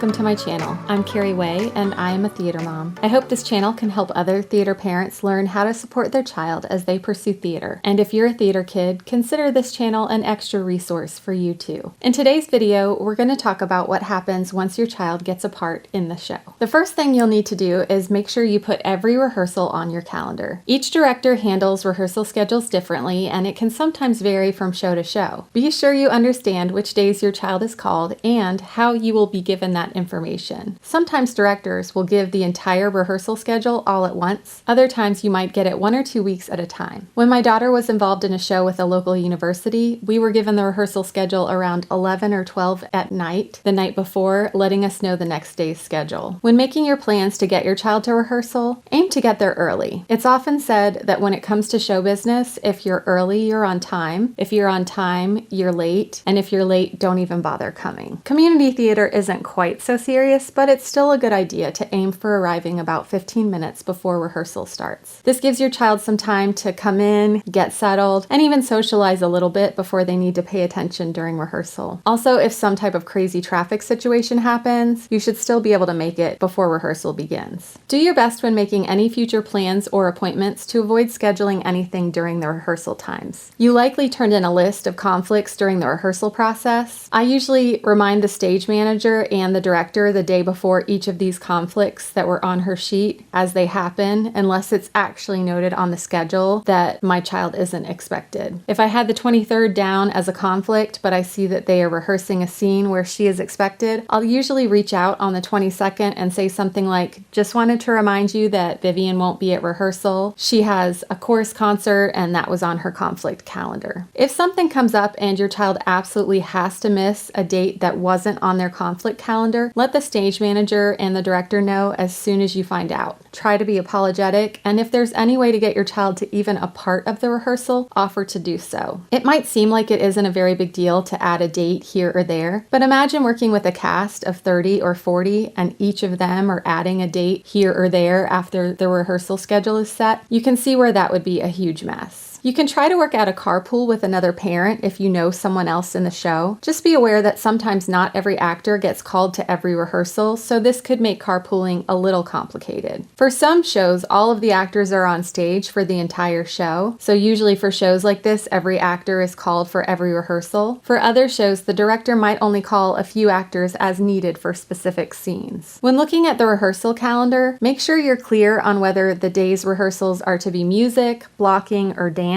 welcome to my channel. I'm Carrie Way and I am a theater mom. I hope this channel can help other theater parents learn how to support their child as they pursue theater. And if you're a theater kid, consider this channel an extra resource for you too. In today's video, we're going to talk about what happens once your child gets a part in the show. The first thing you'll need to do is make sure you put every rehearsal on your calendar. Each director handles rehearsal schedules differently and it can sometimes vary from show to show. Be sure you understand which days your child is called and how you will be given that information. Sometimes directors will give the entire rehearsal schedule all at once. Other times you might get it 1 or 2 weeks at a time. When my daughter was involved in a show with a local university, we were given the rehearsal schedule around 11 or 12 at night, the night before, letting us know the next day's schedule. When making your plans to get your child to rehearsal, aim to get there early. It's often said that when it comes to show business, if you're early, you're on time. If you're on time, you're late. And if you're late, don't even bother coming. Community theater isn't quite so serious, but it's still a good idea to aim for arriving about 15 minutes before rehearsal starts. This gives your child some time to come in, get settled, and even socialize a little bit before they need to pay attention during rehearsal. Also, if some type of crazy traffic situation happens, you should still be able to make it before rehearsal begins. Do your best when making any future plans or appointments to avoid scheduling anything during the rehearsal times. You likely turned in a list of conflicts during the rehearsal process. I usually remind the stage manager and the director the day before each of these conflicts that were on her sheet as they happen, unless it's actually noted on the schedule that my child isn't expected. If I had the 23rd down as a conflict, but I see that they are rehearsing a scene where she is expected, I'll usually reach out on the 22nd and say something like, just wanted to remind you that Vivian won't be at rehearsal. She has a chorus concert and that was on her conflict calendar. If something comes up and your child absolutely has to miss a date that wasn't on their conflict calendar, let the stage manager and the director know as soon as you find out. Try to be apologetic, and if there's any way to get your child to even a part of the rehearsal, offer to do so. It might seem like it isn't a very big deal to add a date here or there, but imagine working with a cast of 30 or 40 and each of them are adding a date here or there after the rehearsal schedule is set. You can see where that would be a huge mess. You can try to work out a carpool with another parent if you know someone else in the show. Just be aware that sometimes not every actor gets called to every rehearsal, so this could make carpooling a little complicated. For some shows, all of the actors are on stage for the entire show, so usually for shows like this, every actor is called for every rehearsal. For other shows, the director might only call a few actors as needed for specific scenes. When looking at the rehearsal calendar, make sure you're clear on whether the day's rehearsals are to be music, blocking, or dance.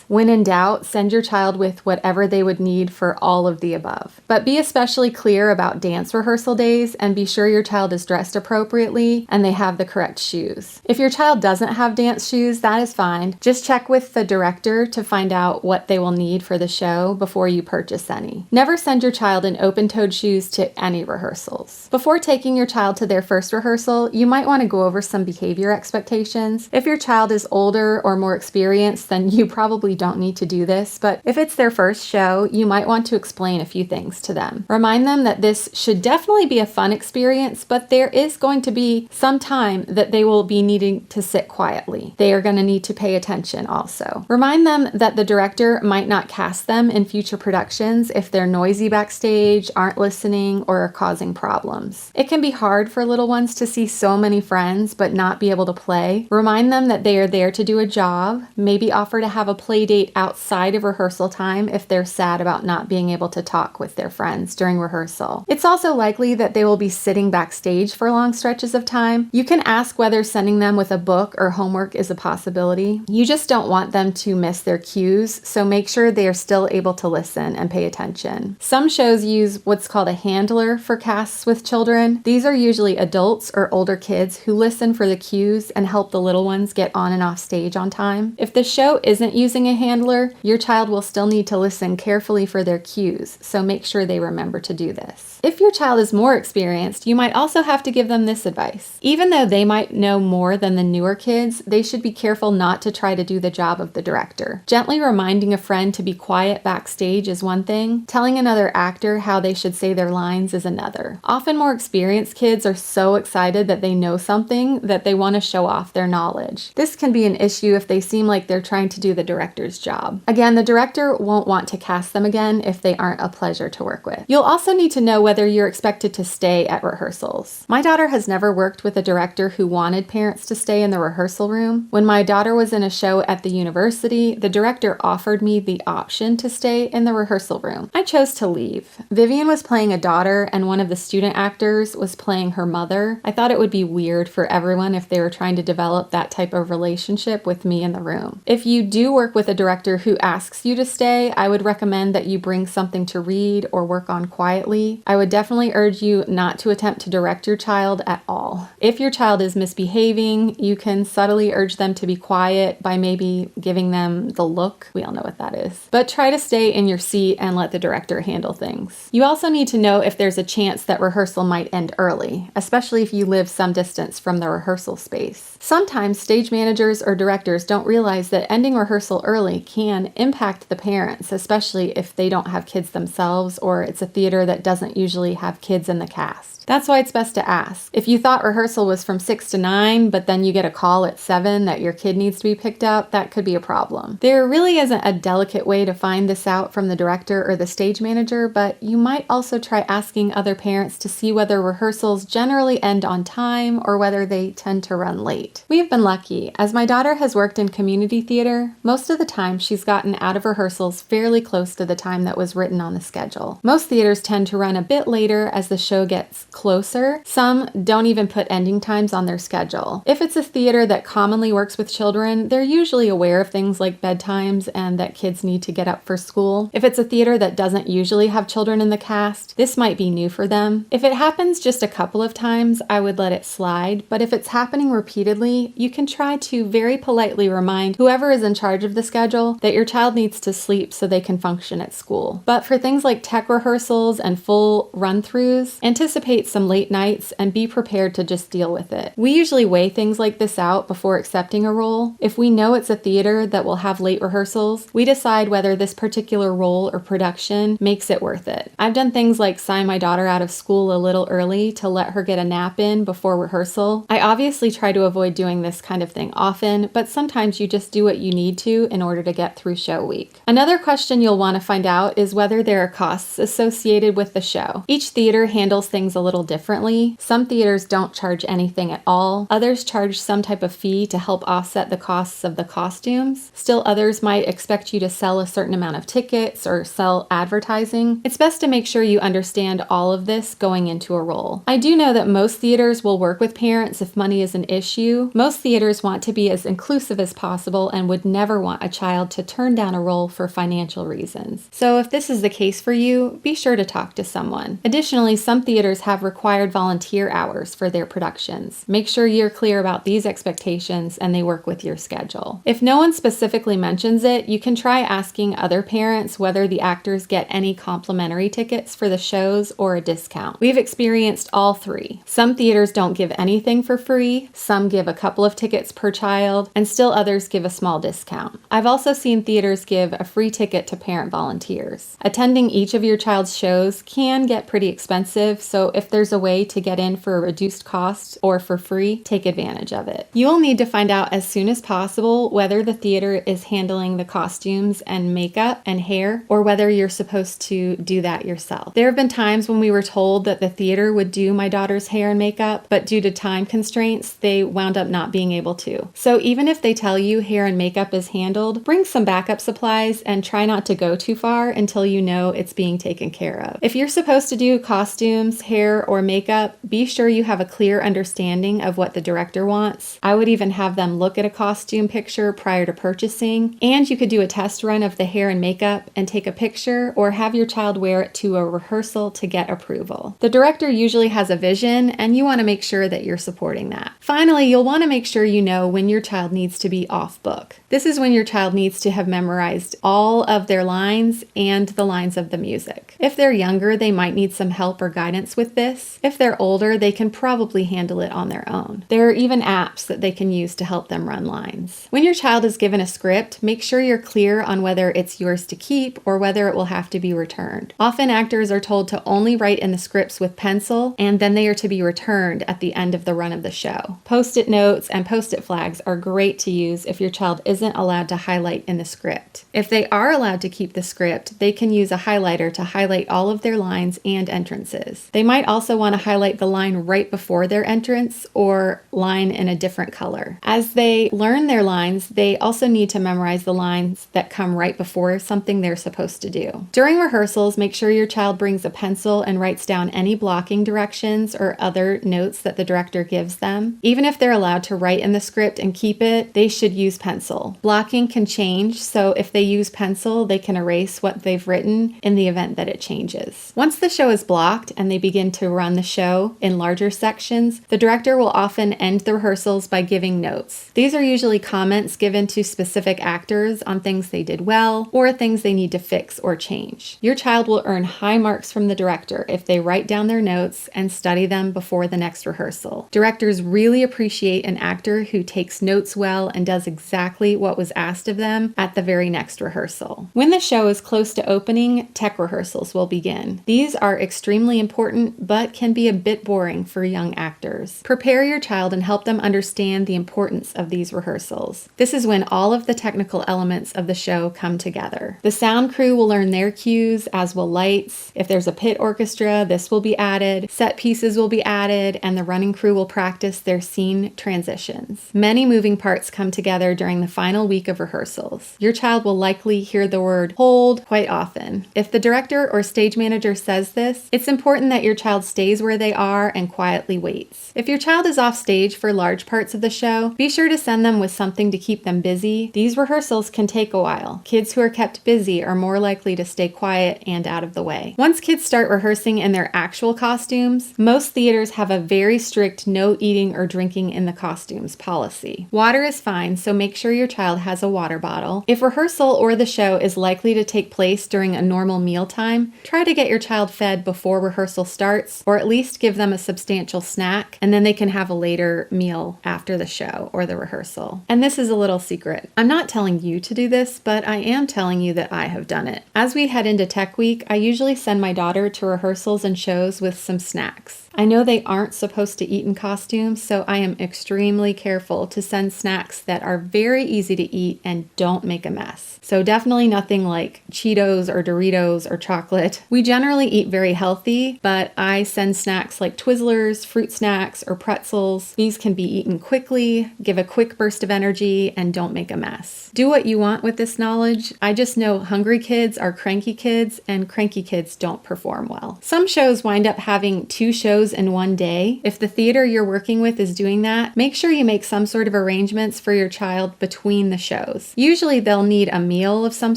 When in doubt, send your child with whatever they would need for all of the above. But be especially clear about dance rehearsal days and be sure your child is dressed appropriately and they have the correct shoes. If your child doesn't have dance shoes, that is fine. Just check with the director to find out what they will need for the show before you purchase any. Never send your child in open-toed shoes to any rehearsals. Before taking your child to their first rehearsal, you might want to go over some behavior expectations. If your child is older or more experienced, then you probably don't need to do this, but if it's their first show, you might want to explain a few things to them. Remind them that this should definitely be a fun experience, but there is going to be some time that they will be needing to sit quietly. They are going to need to pay attention also. Remind them that the director might not cast them in future productions if they're noisy backstage, aren't listening, or are causing problems. It can be hard for little ones to see so many friends but not be able to play. Remind them that they are there to do a job. Maybe offer to have a play date outside of rehearsal time if they're sad about not being able to talk with their friends during rehearsal. It's also likely that they will be sitting backstage for long stretches of time. You can ask whether sending them with a book or homework is a possibility. You just don't want them to miss their cues, so make sure they are still able to listen and pay attention. Some shows use what's called a handler for casts with children. These are usually adults or older kids who listen for the cues and help the little ones get on and off stage on time. If the show isn't using a handler, your child will still need to listen carefully for their cues, so make sure they remember to do this. If your child is more experienced, you might also have to give them this advice. Even though they might know more than the newer kids, they should be careful not to try to do the job of the director. Gently reminding a friend to be quiet backstage is one thing. Telling another actor how they should say their lines is another. Often more experienced kids are so excited that they know something that they want to show off their knowledge. This can be an issue if they seem like they're trying to do the director's job. Again, the director won't want to cast them again if they aren't a pleasure to work with. You'll also need to know whether you're expected to stay at rehearsals. My daughter has never worked with a director who wanted parents to stay in the rehearsal room. When my daughter was in a show at the university, the director offered me the option to stay in the rehearsal room. I chose to leave. Vivian was playing a daughter and one of the student actors was playing her mother. I thought it would be weird for everyone if they were trying to develop that type of relationship with me in the room. If you do work with a director who asks you to stay, I would recommend that you bring something to read or work on quietly. I would definitely urge you not to attempt to direct your child at all. If your child is misbehaving, you can subtly urge them to be quiet by maybe giving them the look. We all know what that is. But try to stay in your seat and let the director handle things. You also need to know if there's a chance that rehearsal might end early, especially if you live some distance from the rehearsal space. Sometimes stage managers or directors don't realize that ending rehearsal early can impact the parents, especially if they don't have kids themselves or it's a theater that doesn't usually have kids in the cast. That's why it's best to ask. If you thought rehearsal was from 6 to 9, but then you get a call at 7 that your kid needs to be picked up, that could be a problem. There really isn't a delicate way to find this out from the director or the stage manager, but you might also try asking other parents to see whether rehearsals generally end on time or whether they tend to run late. We've been lucky. As my daughter has worked in community theater, most of the time she's gotten out of rehearsals fairly close to the time that was written on the schedule. Most theaters tend to run a bit later as the show gets closer. Some don't even put ending times on their schedule. If it's a theater that commonly works with children, they're usually aware of things like bedtimes and that kids need to get up for school. If it's a theater that doesn't usually have children in the cast, this might be new for them. If it happens just a couple of times, I would let it slide, but if it's happening repeatedly, you can try to very politely remind whoever is in charge of the schedule that your child needs to sleep so they can function at school. But for things like tech rehearsals and full run-throughs, anticipate some late nights and be prepared to just deal with it. We usually weigh things like this out before accepting a role. If we know it's a theater that will have late rehearsals, we decide whether this particular role or production makes it worth it. I've done things like sign my daughter out of school a little early to let her get a nap in before rehearsal. I obviously try to avoid doing this kind of thing often, but sometimes you just do what you need to in order to get through show week. Another question you'll want to find out is whether there are costs associated with the show. Each theater handles things a little differently. Some theaters don't charge anything at all. Others charge some type of fee to help offset the costs of the costumes. Still others might expect you to sell a certain amount of tickets or sell advertising. It's best to make sure you understand all of this going into a role. I do know that most theaters will work with parents if money is an issue. Most theaters want to be as inclusive as possible and would never want a child to turn down a role for financial reasons. So if this is the case for you, be sure to talk to someone. Additionally, some theaters have required volunteer hours for their productions. Make sure you're clear about these expectations and they work with your schedule. If no one specifically mentions it, you can try asking other parents whether the actors get any complimentary tickets for the shows or a discount. We've experienced all three. Some theaters don't give anything for free, some give a couple of tickets per child, and still others give a small discount. I've also seen theaters give a free ticket to parent volunteers. Attending each of your child's shows can get pretty expensive, so if there's a way to get in for a reduced cost or for free, take advantage of it. You will need to find out as soon as possible whether the theater is handling the costumes and makeup and hair, or whether you're supposed to do that yourself. There have been times when we were told that the theater would do my daughter's hair and makeup, but due to time constraints, they wound up not being able to. So even if they tell you hair and makeup is handled, bring some backup supplies and try not to go too far until you know it's being taken care of. If you're supposed to do costumes, hair, or makeup, be sure you have a clear understanding of what the director wants. I would even have them look at a costume picture prior to purchasing, and you could do a test run of the hair and makeup and take a picture or have your child wear it to a rehearsal to get approval. The director usually has a vision, and you want to make sure that you're supporting that. Finally, you'll want to make sure you know when your child needs to be off book. This is when your child needs to have memorized all of their lines and the lines of the music. If they're younger, they might need some help or guidance with this. If they're older, they can probably handle it on their own. There are even apps that they can use to help them run lines. When your child is given a script, make sure you're clear on whether it's yours to keep or whether it will have to be returned. Often actors are told to only write in the scripts with pencil, and then they are to be returned at the end of the run of the show. Post-it notes and post-it flags are great to use if your child isn't allowed allowed to highlight in the script. If they are allowed to keep the script, they can use a highlighter to highlight all of their lines and entrances. They might also want to highlight the line right before their entrance or line in a different color. As they learn their lines, they also need to memorize the lines that come right before something they're supposed to do. During rehearsals, make sure your child brings a pencil and writes down any blocking directions or other notes that the director gives them. Even if they're allowed to write in the script and keep it, they should use pencil. Blocking can change, so if they use pencil, they can erase what they've written in the event that it changes. Once the show is blocked and they begin to run the show in larger sections, the director will often end the rehearsals by giving notes. These are usually comments given to specific actors on things they did well or things they need to fix or change. Your child will earn high marks from the director if they write down their notes and study them before the next rehearsal. Directors really appreciate an actor who takes notes well and does exactly what was asked of them at the very next rehearsal. When the show is close to opening, tech rehearsals will begin. These are extremely important but can be a bit boring for young actors. Prepare your child and help them understand the importance of these rehearsals. This is when all of the technical elements of the show come together. The sound crew will learn their cues, as will lights. If there's a pit orchestra, this will be added. Set pieces will be added, and the running crew will practice their scene transitions. Many moving parts come together during the final week of rehearsals. Your child will likely hear the word hold quite often. If the director or stage manager says this, it's important that your child stays where they are and quietly waits. If your child is off stage for large parts of the show, be sure to send them with something to keep them busy. These rehearsals can take a while. Kids who are kept busy are more likely to stay quiet and out of the way. Once kids start rehearsing in their actual costumes, most theaters have a very strict no eating or drinking in the costumes policy. Water is fine, so make sure your child has a water bottle. If rehearsal or the show is likely to take place during a normal meal time, try to get your child fed before rehearsal starts, or at least give them a substantial snack, and then they can have a later meal after the show or the rehearsal. And this is a little secret. I'm not telling you to do this, but I am telling you that I have done it. As we head into Tech Week, I usually send my daughter to rehearsals and shows with some snacks. I know they aren't supposed to eat in costumes, so I am extremely careful to send snacks that are very easy to eat and don't make a mess. So definitely nothing like Cheetos or Doritos or chocolate. We generally eat very healthy, but I send snacks like Twizzlers, fruit snacks, or pretzels. These can be eaten quickly, give a quick burst of energy, and don't make a mess. Do what you want with this knowledge. I just know hungry kids are cranky kids, and cranky kids don't perform well. Some shows wind up having 2 shows in one day. If the theater you're working with is doing that, make sure you make some sort of arrangements for your child between the shows. Usually they'll need a meal of some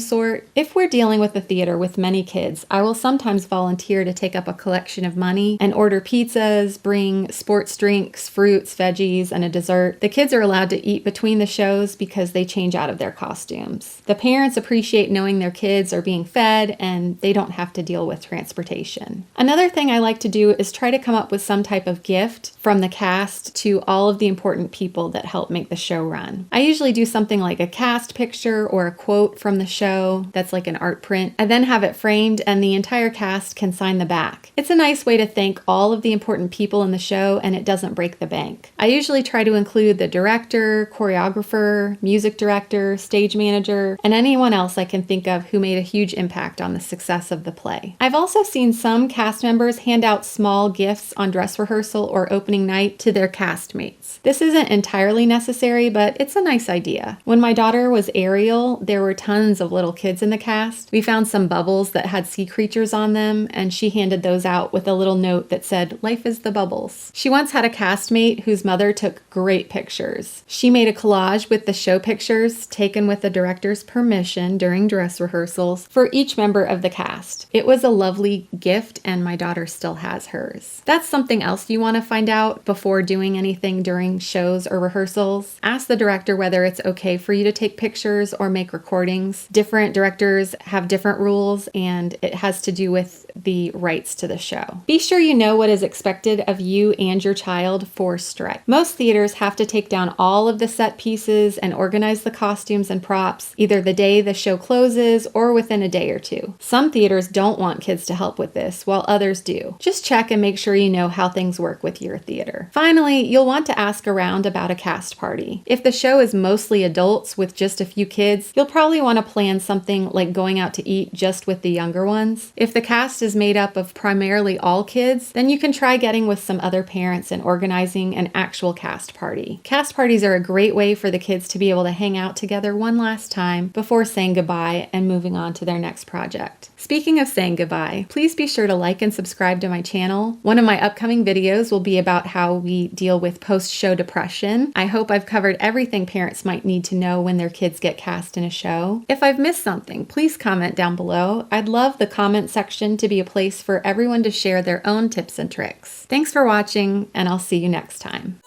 sort. If we're dealing with a theater with many kids, I will sometimes volunteer to take up a collection of money and order pizzas, bring sports drinks, fruits, veggies, and a dessert. The kids are allowed to eat between the shows because they change out of their costumes. The parents appreciate knowing their kids are being fed and they don't have to deal with transportation. Another thing I like to do is try to come up with some type of gift from the cast to all of the important people that help make the show run. I usually do something like a cast picture or a quote from the show that's like an art print. I then have it framed and the entire cast can sign the back. It's a nice way to thank all of the important people in the show and it doesn't break the bank. I usually try to include the director, choreographer, music director, stage manager, and anyone else I can think of who made a huge impact on the success of the play. I've also seen some cast members hand out small gifts on dress rehearsal or opening night to their castmates. This isn't entirely necessary, but it's a nice idea. When my daughter was Ariel, there were tons of little kids in the cast. We found some bubbles that had sea creatures on them, and she handed those out with a little note that said, "Life is the bubbles." She once had a castmate whose mother took great pictures. She made a collage with the show pictures taken with the director's permission during dress rehearsals for each member of the cast. It was a lovely gift, and my daughter still has hers. That's something else you want to find out before doing anything during shows or rehearsals. Ask the director whether it's okay for you to take pictures or make recordings. Different directors have different rules, and it has to do with the rights to the show. Be sure you know what is expected of you and your child for strike. Most theaters have to take down all of the set pieces and organize the costumes and props either the day the show closes or within a day or two. Some theaters don't want kids to help with this, while others do. Just check and make sure you know how things work with your theater. Finally, you'll want to ask around about a cast party. If the show is mostly adults with just a few kids, you'll probably want to plan something like going out to eat just with the younger ones. If the cast is made up of primarily all kids, then you can try getting with some other parents and organizing an actual cast party. Cast parties are a great way for the kids to be able to hang out together one last time before saying goodbye and moving on to their next project. Speaking of saying goodbye, please be sure to like and subscribe to my channel. One of my upcoming videos will be about how we deal with post-show depression. I hope I've covered everything parents might need to know when their kids get cast in a show. If I've missed something, please comment down below. I'd love the comment section to be a place for everyone to share their own tips and tricks. Thanks for watching, and I'll see you next time.